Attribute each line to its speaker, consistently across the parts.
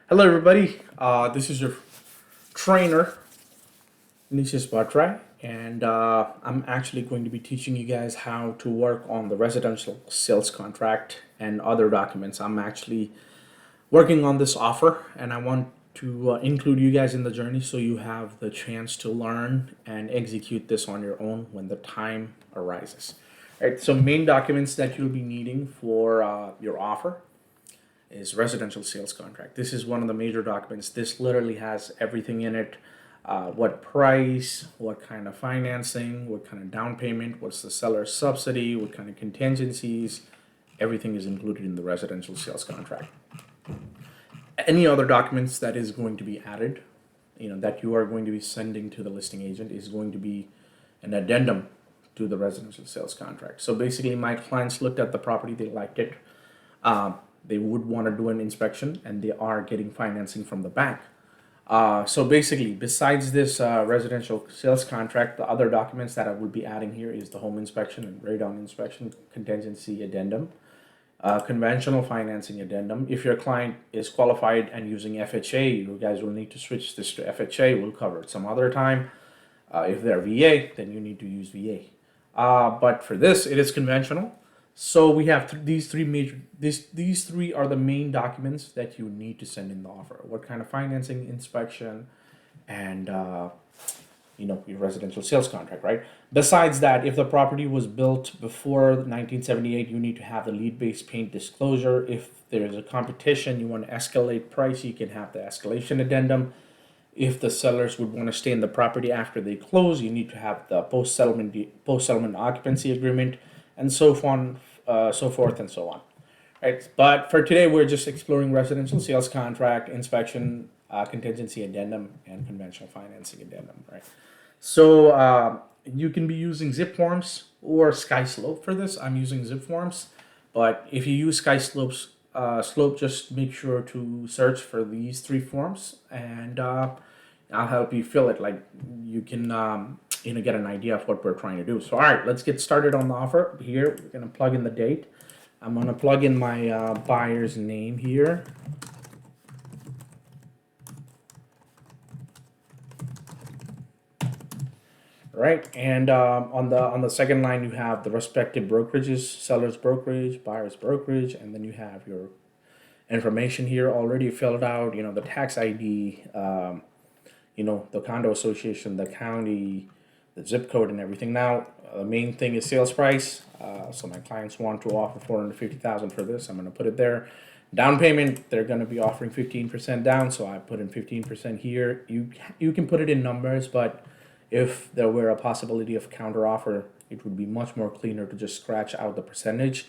Speaker 1: Hello, everybody. This is your trainer, Nisha Bhattrai, and I'm actually going to be teaching you guys how to work on the residential sales contract and other documents. I'm actually working on this offer, and I want to include you guys in the journey so you have the chance to learn and execute this on your own when the time arises. All right, so main documents that you'll be needing for your offer is residential sales contract. This is one of the major documents. This literally has everything in it. What price, what kind of financing, what kind of down payment, what's the seller's subsidy, what kind of contingencies, everything is included in the residential sales contract. Any other documents that is going to be added, that you are going to be sending to the listing agent is going to be an addendum to the residential sales contract. So basically, my clients looked at the property, they liked it. They would want to do an inspection, and they are getting financing from the bank. So basically, besides this residential sales contract, the other documents that I will be adding here is the home inspection and radon inspection contingency addendum, conventional financing addendum. If your client is qualified and using FHA, you guys will need to switch this to FHA. We'll cover it some other time. If they're VA, then you need to use VA. But for this, it is conventional. So we have these three major. These three are the main documents that you need to send in the offer. What kind of financing, inspection, and your residential sales contract, right? Besides that, if the property was built before 1978, you need to have the lead-based paint disclosure. If there's a competition, you want to escalate price, you can have the escalation addendum. If the sellers would want to stay in the property after they close, you need to have the post-settlement occupancy agreement, and so on, so forth and so on. Right. But for today, we're just exploring residential sales contract, inspection, contingency addendum, and conventional financing addendum. Right. So you can be using zip forms or SkySlope for this. I'm using zip forms, but if you use Slope, just make sure to search for these three forms, and I'll help you fill it. Like you can get an idea of what we're trying to do. So all right, let's get started on the offer. Here we're gonna plug in the date. I'm gonna plug in my buyer's name here. Right, and on the second line you have the respective brokerages: seller's brokerage, buyer's brokerage, and then you have your information here already filled out. The tax ID, the condo association, the county, the zip code, and everything. Now, the main thing is sales price. So my clients want to offer $450,000 for this. I'm going to put it there. Down payment, they're going to be offering 15% down, so I put in 15% here. You can put it in numbers, but if there were a possibility of counter offer, it would be much more cleaner to just scratch out the percentage.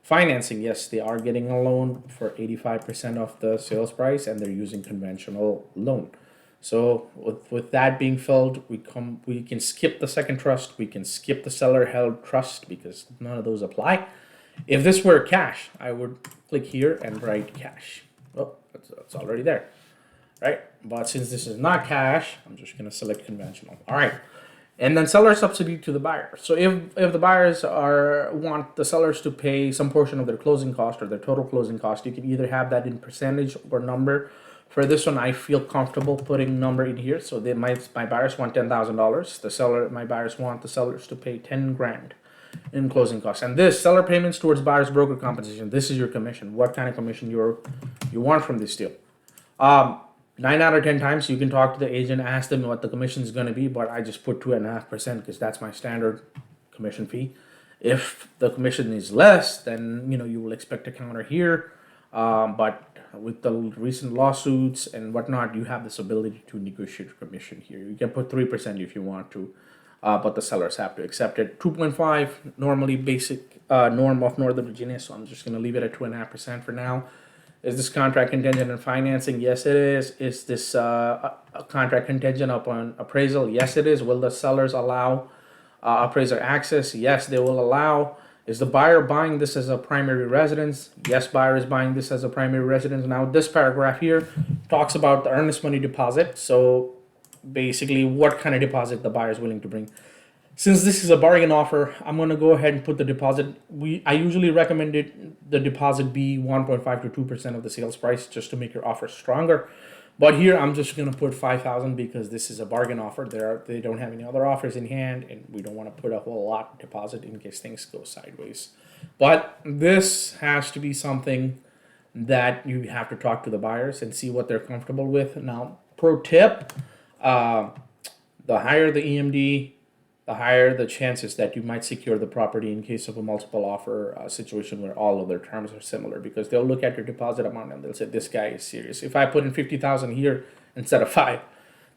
Speaker 1: Financing, yes, they are getting a loan for 85% of the sales price, and they're using conventional loan. So with that being filled, we can skip the second trust, we can skip the seller held trust because none of those apply. If this were cash, I would click here and write cash. Well, it's already there, right? But since this is not cash, I'm just gonna select conventional. All right. And then seller subsidy to the buyer. So if the buyers want the sellers to pay some portion of their closing cost or their total closing cost, you can either have that in percentage or number. For this one, I feel comfortable putting number in here. So my buyers want $10,000. My buyers want the sellers to pay 10 grand in closing costs. And this seller payments towards buyer's broker compensation. This is your commission. What kind of commission you want from this deal? 9 out of 10 times you can talk to the agent, ask them what the commission is going to be, but I just put 2.5% because that's my standard commission fee. If the commission is less, then you will expect a counter here. But with the recent lawsuits and whatnot, you have this ability to negotiate your commission here. You can put 3% if you want to, but the sellers have to accept it. 2.5 normally basic norm of Northern Virginia, so I'm just going to leave it at 2.5% for now. Is this contract contingent on financing? Yes, it is. Is this a contract contingent upon appraisal? Yes, it is. Will the sellers allow appraiser access? Yes, they will allow. Is the buyer buying this as a primary residence? Yes, buyer is buying this as a primary residence. Now, this paragraph here talks about the earnest money deposit. So basically, what kind of deposit the buyer is willing to bring. Since this is a bargain offer, I'm gonna go ahead and put the deposit. I usually recommend the deposit be 1.5 to 2% of the sales price just to make your offer stronger. But here I'm just gonna put 5,000 because this is a bargain offer. They don't have any other offers in hand, and we don't want to put a whole lot deposit in case things go sideways. But this has to be something that you have to talk to the buyers and see what they're comfortable with. Now, pro tip: uh, the higher the EMD, the higher the chances that you might secure the property in case of a multiple offer situation where all of their terms are similar, because they'll look at your deposit amount and they'll say, this guy is serious. If I put in 50,000 here instead of 5,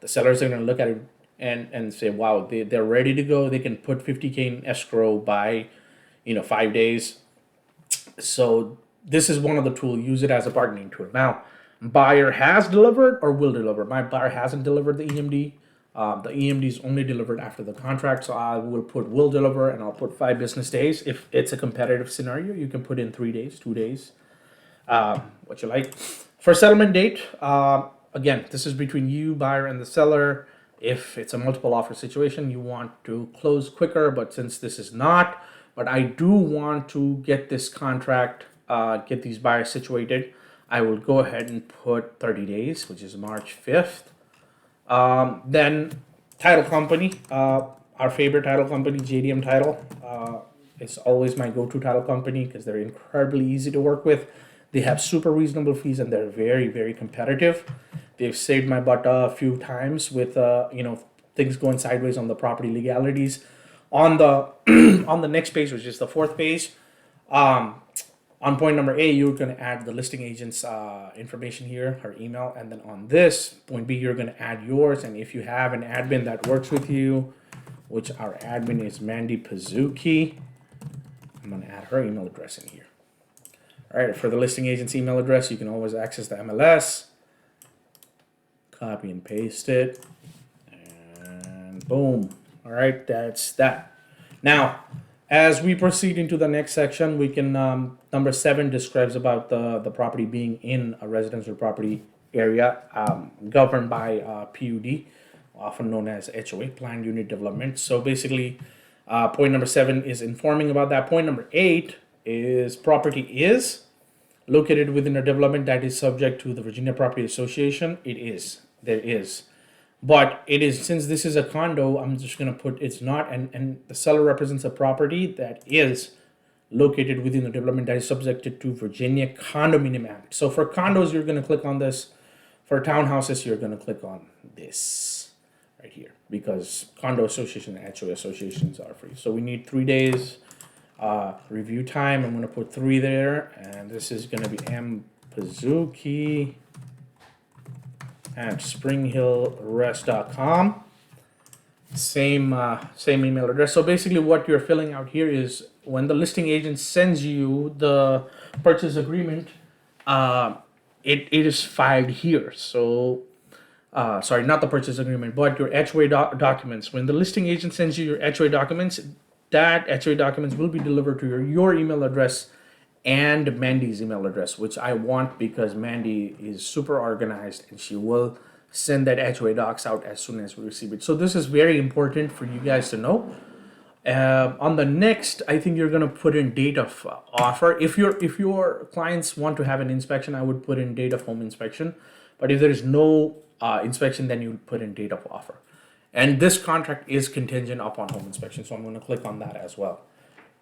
Speaker 1: the sellers are going to look at it and say, wow, they're ready to go. They can put 50K in escrow by 5 days. So this is one of the tools. Use it as a bargaining tool. Now, buyer has delivered or will deliver. My buyer hasn't delivered the EMD. The EMD is only delivered after the contract, so I will put will deliver, and I'll put 5 business days. If it's a competitive scenario, you can put in 3 days, 2 days, what you like. For settlement date, again, this is between you, buyer, and the seller. If it's a multiple offer situation, you want to close quicker, but since this is not, but I do want to get this contract, get these buyers situated, I will go ahead and put 30 days, which is March 5th. Then title company, our favorite title company, JDM Title, is always my go-to title company because they're incredibly easy to work with. They have super reasonable fees and they're very, very competitive. They've saved my butt a few times with things going sideways on the property legalities. On the on the next page, which is the fourth page, on point number A, you're going to add the listing agent's information here, her email, and then on this point B, you're going to add yours. And if you have an admin that works with you, which our admin is Mandy Pazuki, I'm going to add her email address in here. All right, for the listing agent's email address, you can always access the MLS, copy and paste it, and boom. All right, that's that. Now, as we proceed into the next section, we can, number 7 describes about the property being in a residential property area governed by PUD, often known as HOA, Planned Unit Development. So basically, point number 7 is informing about that. Point number 8 is property is located within a development that is subject to the Virginia Property Association. It is. There is. But it is, since this is a condo, I'm just going to put it's not, and the seller represents a property that is located within the development that is subjected to Virginia Condominium Act. So for condos, you're going to click on this. For townhouses, you're going to click on this right here, because condo association and HOA associations are free. So we need 3 days review time. I'm going to put 3 there, and this is going to be M Pazuki at springhillrest.com. Same email address. So basically what you're filling out here is when the listing agent sends you the purchase agreement, it is filed here. So sorry, not the purchase agreement, but your HOA documents. When the listing agent sends you your HOA documents, that HOA documents will be delivered to your email address and Mandy's email address, which I want because Mandy is super organized and she will send that HOA docs out as soon as we receive it. So this is very important for you guys to know. On the next, I think you're gonna put in date of offer. If your clients want to have an inspection, I would put in date of home inspection. But if there is no inspection, then you would put in date of offer. And this contract is contingent upon home inspection, so I'm gonna click on that as well.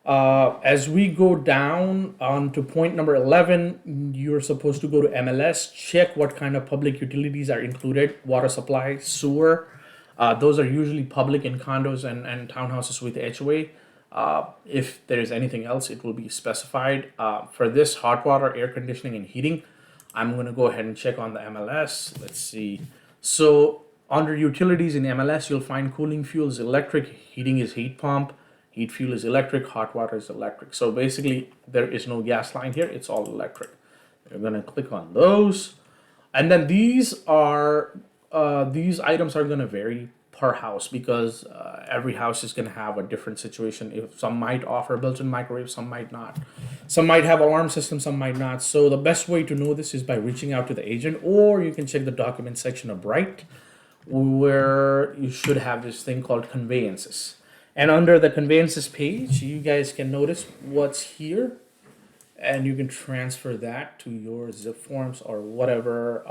Speaker 1: As we go down on to point number 11, you're supposed to go to MLS, check what kind of public utilities are included, water supply, sewer. Those are usually public in condos and townhouses with HOA. If there's anything else, it will be specified. For this, hot water, air conditioning, and heating, I'm going to go ahead and check on the MLS. Let's see. So under utilities in MLS, you'll find cooling fuels, electric, heating is heat pump, heat fuel is electric, hot water is electric. So basically, there is no gas line here. It's all electric. You're going to click on those. And then these items are going to vary per house because every house is going to have a different situation. If some might offer built-in microwave, some might not. Some might have alarm system, some might not. So the best way to know this is by reaching out to the agent, or you can check the document section of Bright, where you should have this thing called conveyances. And under the conveyances page, you guys can notice what's here, and you can transfer that to your zip forms or whatever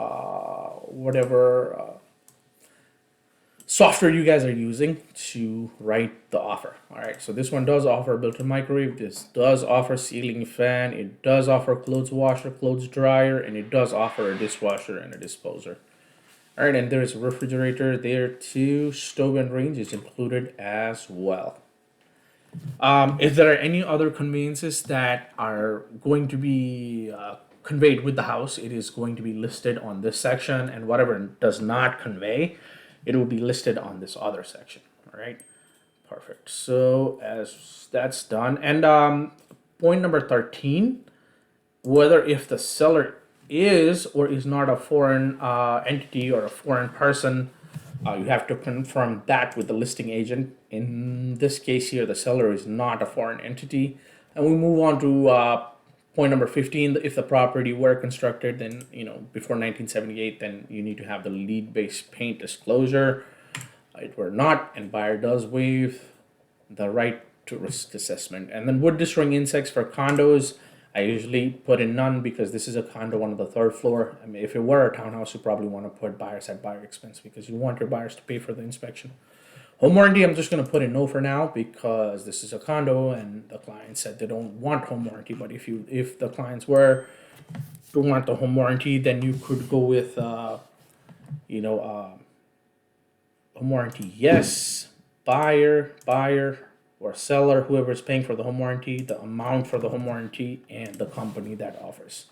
Speaker 1: software you guys are using to write the offer. All right, so this one does offer a built-in microwave. This does offer ceiling fan. It does offer clothes washer, clothes dryer, and it does offer a dishwasher and a disposer. All right, and there's a refrigerator there too. Stove and range is included as well. If there are any other conveyances that are going to be conveyed with the house, it is going to be listed on this section, and whatever does not convey, it will be listed on this other section. All right, perfect. So as that's done, and point number 13, whether if the seller is or is not a foreign entity or a foreign person, you have to confirm that with the listing agent. In this case here, the seller is not a foreign entity. And we move on to point number 15. If the property were constructed, then, before 1978, then you need to have the lead-based paint disclosure. It were not, and buyer does waive the right to risk assessment. And then wood destroying insects for condos, I usually put in none because this is a condo on the third floor. I mean, if it were a townhouse, you probably want to put buyers at buyer expense because you want your buyers to pay for the inspection. Home warranty, I'm just going to put in no for now because this is a condo and the client said they don't want home warranty. But if the clients were to want the home warranty, then you could go with home warranty yes, buyer, or seller, whoever is paying for the home warranty, the amount for the home warranty, and the company that offers.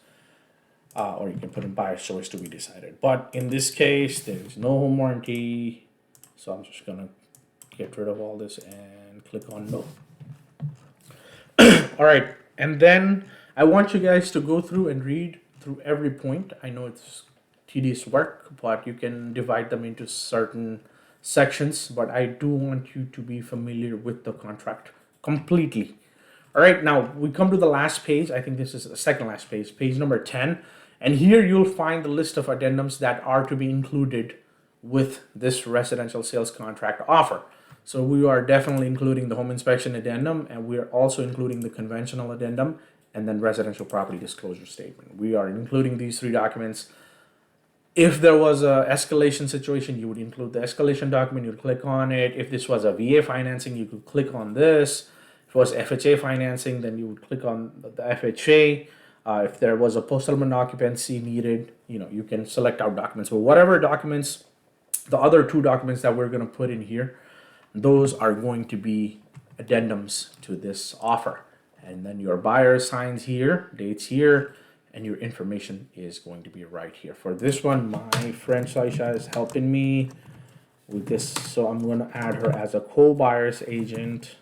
Speaker 1: Or you can put in buyer's choice to be decided. But in this case, there's no home warranty. So I'm just going to get rid of all this and click on no. All right. And then I want you guys to go through and read through every point. I know it's tedious work, but you can divide them into certain sections, but I do want you to be familiar with the contract completely. All right, now we come to the last page. I think this is the second last page, page number 10. And here you'll find the list of addendums that are to be included with this residential sales contract offer. So we are definitely including the home inspection addendum, and we are also including the conventional addendum and then residential property disclosure statement. We are including these three documents. If there was a escalation situation, you would include the escalation document, you'd click on it. If this was a VA financing, you could click on this. If it was FHA financing, then you would click on the FHA. If there was a post-settlement occupancy needed, you can select out documents. But whatever documents, the other two documents that we're going to put in here, those are going to be addendums to this offer. And then your buyer signs here, dates here, and your information is going to be right here. For this one, my friend Saisha is helping me with this, so I'm going to add her as a co-buyer's agent.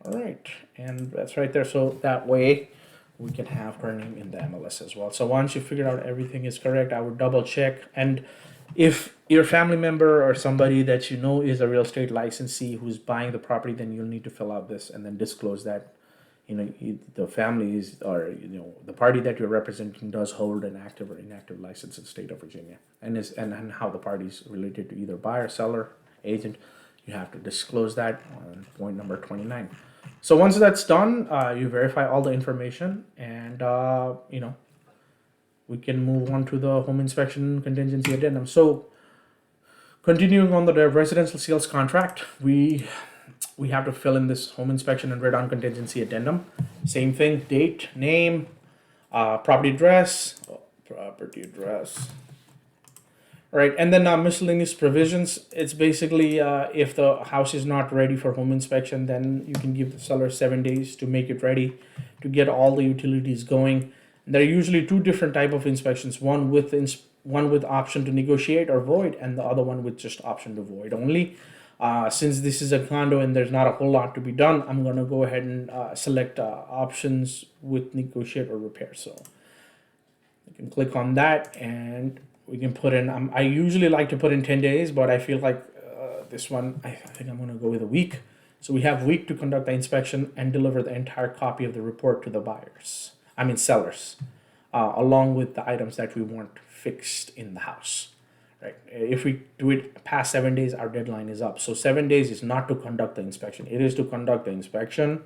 Speaker 1: All right, and that's right there. So that way we can have her name in the MLS as well. So once you figure out everything is correct, I would double check. And if your family member or somebody that you know is a real estate licensee who's buying the property, then you'll need to fill out this and then disclose that the family is, or the party that you're representing does hold an active or inactive license in the state of Virginia, and how the party's related to either buyer, seller, agent. You have to disclose that on point number 29. So once that's done, you verify all the information, and we can move on to the home inspection contingency addendum. So continuing on the residential sales contract, we have to fill in this home inspection and read-on contingency addendum. Same thing, date, name, property address. All right, and then miscellaneous provisions. It's basically if the house is not ready for home inspection, then you can give the seller 7 days to make it ready, to get all the utilities going. And there are usually two different type of inspections: one with option to negotiate or void, and the other one with just option to void only. Since this is a condo and there's not a whole lot to be done, I'm gonna go ahead and select options with negotiate or repair. So you can click on that, and we can put in, I usually like to put in 10 days, but I feel like this one, I think I'm going to go with a week. So we have a week to conduct the inspection and deliver the entire copy of the report to the sellers, along with the items that we want fixed in the house. Right. If we do it past 7 days, our deadline is up. So 7 days is not to conduct the inspection. It is to conduct the inspection,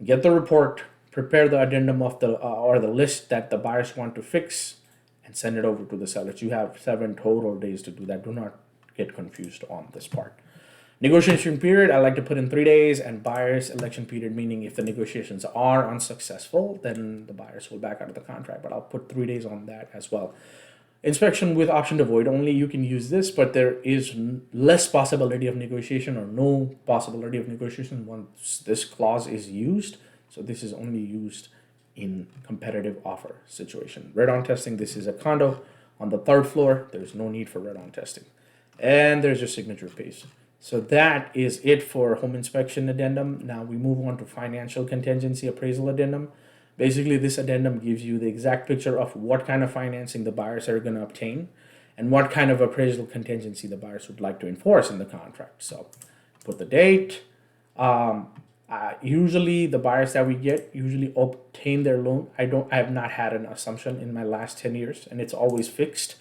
Speaker 1: get the report, prepare the addendum of the or the list that the buyers want to fix, and send it over to the sellers. You have 7 total days to do that. Do not get confused on this part. Negotiation period, I like to put in 3 days, and buyer's election period, meaning if the negotiations are unsuccessful, then the buyers will back out of the contract. But I'll put 3 days on that as well. Inspection with option to void only, you can use this, but there is less possibility of negotiation or no possibility of negotiation once this clause is used. So this is only used in competitive offer situation. Radon testing, this is a condo on the 3rd floor. There's no need for radon testing. And there's your signature page. So that is it for home inspection addendum. Now we move on to financial contingency appraisal addendum. Basically, this addendum gives you the exact picture of what kind of financing the buyers are going to obtain and what kind of appraisal contingency the buyers would like to enforce in the contract. So put the date. Usually the buyers that we get usually obtain their loan. I have not had an assumption in my last 10 years, and it's always fixed.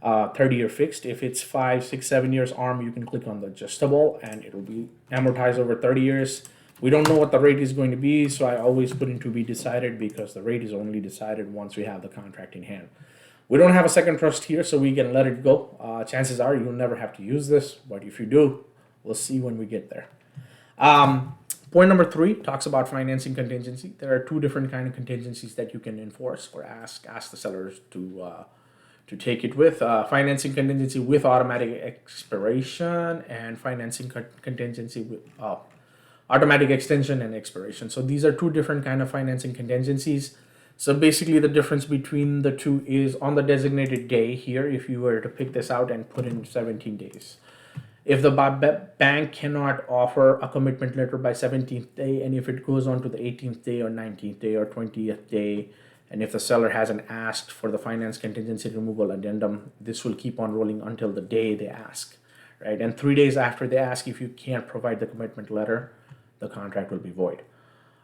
Speaker 1: 30-year fixed. If it's 5, 6, 7 years ARM, you can click on the adjustable and it will be amortized over 30 years. We don't know what the rate is going to be, so I always put in to be decided because the rate is only decided once we have the contract in hand. We don't have a second trust here, so we can let it go. Chances are you'll never have to use this, but if you do, we'll see when we get there. Point number 3 talks about financing contingency. There are 2 different kind of contingencies that you can enforce or ask the sellers to take it with. Financing contingency with automatic expiration and financing contingency with automatic extension and expiration. So these are 2 different kind of financing contingencies. So basically the difference between the 2 is on the designated day here, if you were to pick this out and put in 17 days. If the bank cannot offer a commitment letter by 17th day, and if it goes on to the 18th day or 19th day or 20th day, and if the seller hasn't asked for the finance contingency removal addendum, this will keep on rolling until the day they ask, right? And 3 days after they ask, if you can't provide the commitment letter, the contract will be void.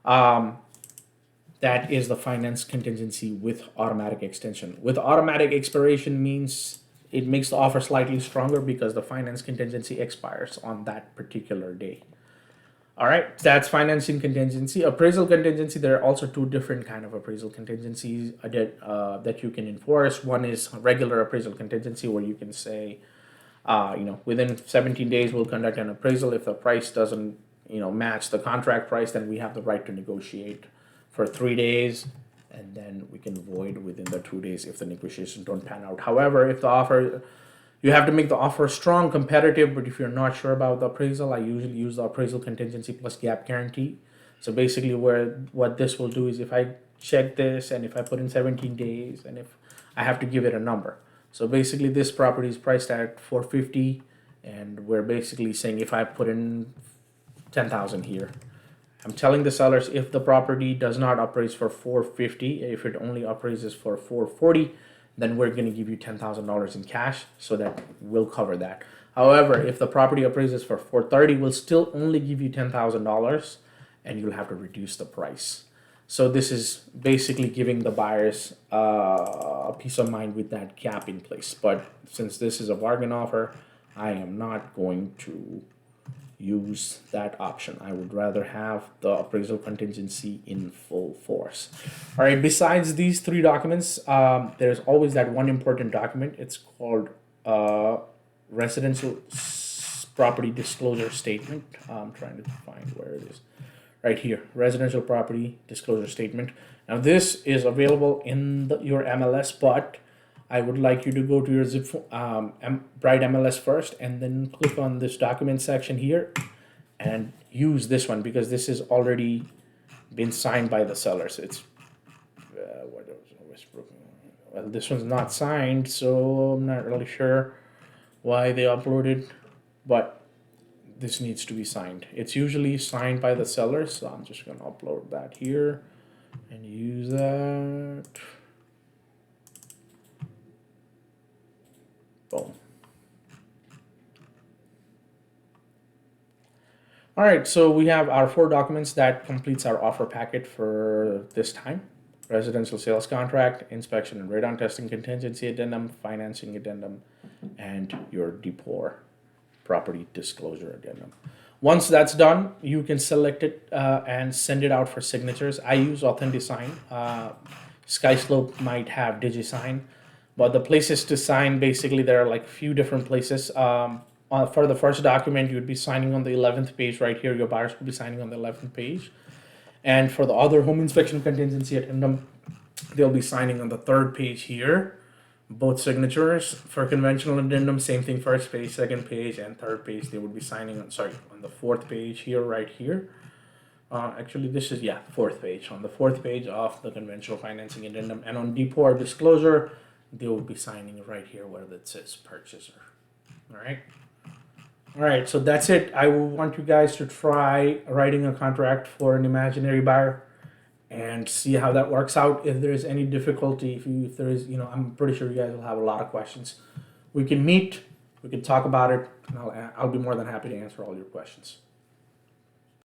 Speaker 1: That is the finance contingency with automatic extension. With automatic expiration means it makes the offer slightly stronger because the finance contingency expires on that particular day. All right, that's financing contingency. Appraisal contingency, there are also 2 different kind of appraisal contingencies that you can enforce. One is regular appraisal contingency where you can say, within 17 days we'll conduct an appraisal. If the price doesn't match the contract price, then we have the right to negotiate for 3 days, and then we can void within the 2 days if the negotiations don't pan out. However, if the offer, you have to make the offer strong, competitive, but if you're not sure about the appraisal, I usually use the appraisal contingency plus gap guarantee. So basically what this will do is if I check this and if I put in 17 days and if I have to give it a number. So basically this property is priced at $450, and we're basically saying if I put in 10,000 here, I'm telling the sellers if the property does not appraise for $450, if it only appraises for $440, then we're going to give you $10,000 in cash, so that will cover that. However, if the property appraises for $430, we'll still only give you $10,000, and you'll have to reduce the price. So this is basically giving the buyers a peace of mind with that cap in place. But since this is a bargain offer, I am not going to use that option. I would rather have the appraisal contingency in full force. All right, besides these 3 documents, there's always that one important document. It's called residential property disclosure statement. I'm trying to find where it is. Right here, residential property disclosure statement. Now this is available in your MLS, but I would like you to go to your Bright MLS first and then click on this document section here and use this one because this has already been signed by the seller. So it's well, this one's not signed, so I'm not really sure why they uploaded, but this needs to be signed. It's usually signed by the seller, so I'm just going to upload that here and use that. Boom. All right, so we have our 4 documents that completes our offer packet for this time, residential sales contract, inspection and radon testing contingency addendum, financing addendum, and your DPOR property disclosure addendum. Once that's done, you can select it and send it out for signatures. I use AuthentiSign. SkySlope might have DigiSign, but the places to sign, basically there are like few different places. For the first document, you would be signing on the 11th page right here. Your buyers will be signing on the 11th page. And for the other home inspection contingency addendum, they'll be signing on the 3rd page here. Both signatures. For conventional addendum, same thing, 1st page, 2nd page, and 3rd page. They would be signing on, on the 4th page here, right here. Actually, this is, 4th page. On the 4th page of the conventional financing addendum. And on DPOR disclosure, they will be signing right here where it says purchaser. All right, so that's it. I want you guys to try writing a contract for an imaginary buyer and see how that works out. If there is any difficulty, if there is, I'm pretty sure you guys will have a lot of questions. We can meet, we can talk about it, and I'll be more than happy to answer all your questions.